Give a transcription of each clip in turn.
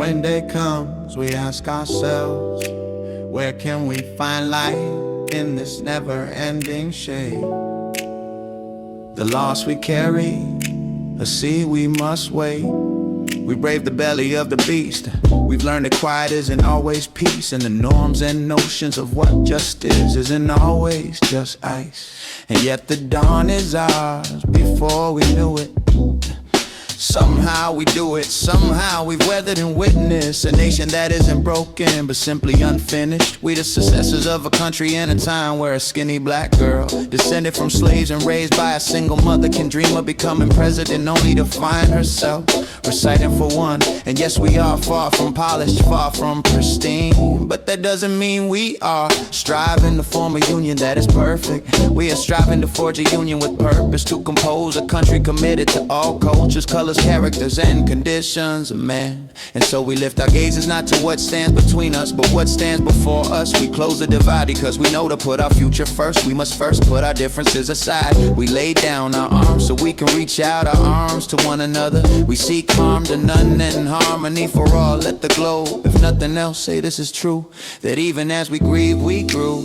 When day comes, we ask ourselves, where can we find light in this never-ending shade? The loss we carry, a sea we must wade. We brave the belly of the beast. We've learned that quiet isn't always peace, and the norms and notions of what just isn't always just ice. And yet the dawn is ours before we knew it. Somehow we do it, somehow we've weathered and witnessed a nation that isn't broken but simply unfinished. We the successors of a country in a time where a skinny black girl, descended from slaves and raised by a single mother, can dream of becoming president only to find herself reciting for one. And yes, we are far from polished, far from pristine, but that doesn't mean we are striving to form a union that is perfect. We are striving to forge a union with purpose, to compose a country committed to all cultures, colors, characters, and conditions of man. And so we lift our gazes not to what stands between us, but what stands before us. We close the divide because we know to put our future first. We must first put our differences aside. We lay down our arms so we can reach out our arms to one another. We seek harm to none and harmony for all. Let the globe, if nothing else, say this is true, that even as we grieve, we grew.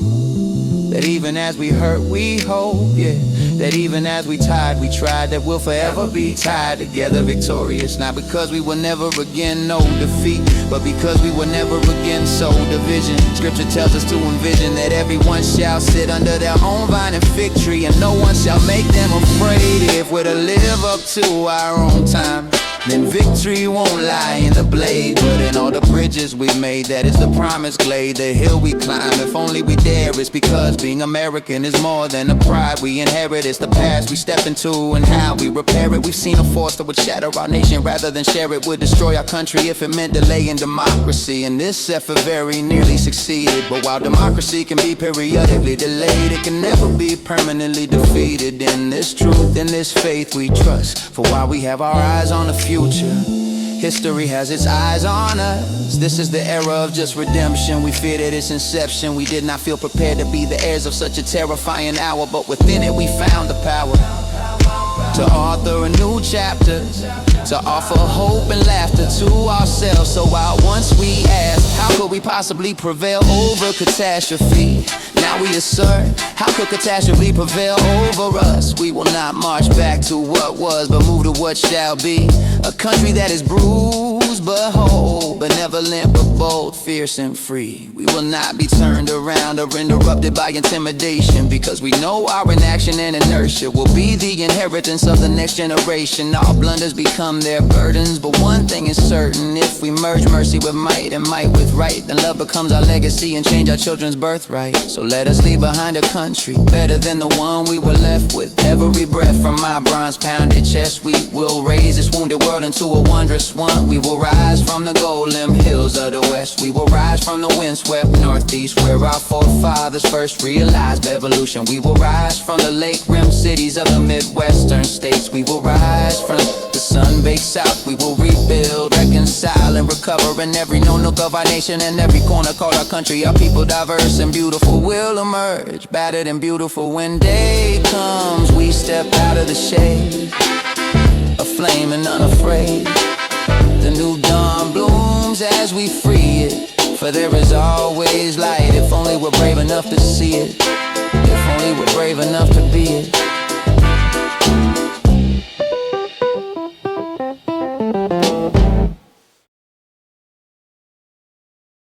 That even as we hurt, we hope, yeah. That even as we tied, we tried. That we'll forever be tied together, victorious. Not because we will never again know defeat, but because we will never again sow division. Scripture tells us to envision that everyone shall sit under their own vine and fig tree, and no one shall make them afraid. If we're to live up to our own time, then victory won't lie in the blade, but in all the bridges we made. That is the promised glade, the hill we climb. If only we dare, it's because being American is more than a pride we inherit. It's the past we step into and how we repair it. We've seen a force that would shatter our nation rather than share it, would destroy our country if it meant delay in democracy. And this effort very nearly succeeded. But while democracy can be periodically delayed, it can never be permanently defeated. In this truth, in this faith we trust. For while we have our eyes on the future, history has its eyes on us. This is the era of just redemption. We feared at its inception. We did not feel prepared to be the heirs of such a terrifying hour, but within it we found the power to author a new chapter, to offer hope and laughter to ourselves. So while once we asked, how could we possibly prevail over catastrophe? Now we assert, how could catastrophe prevail over us? We will not march back to what was, but move to what shall be. A country that is bruised but whole, benevolent but bold, fierce and free. We will not be turned around or interrupted by intimidation, because we know our inaction and inertia will be the inheritance of the next generation. All blunders become their burdens, but one thing is certain: if we merge mercy with might and might with right, then love becomes our legacy and change our children's birthright. So let us leave behind a country better than the one we were left with. Every breath from my bronze-pounded chest, we will raise this wounded world into a wondrous one. We will rise from the golden hills of the west. We will rise from the windswept northeast, where our forefathers first realized evolution. We will rise from the lake-rimmed cities of the midwestern states. We will rise from the sun-baked south. We will rebuild, reconcile, and recover in every nook of our nation and every corner called our country. Our people, diverse and beautiful, will emerge battered and beautiful. When day comes, we step out of the shade, aflame and unafraid. The new dawn blooms as we free it, for there is always light, if only we're brave enough to see it, if only we're brave enough to be it.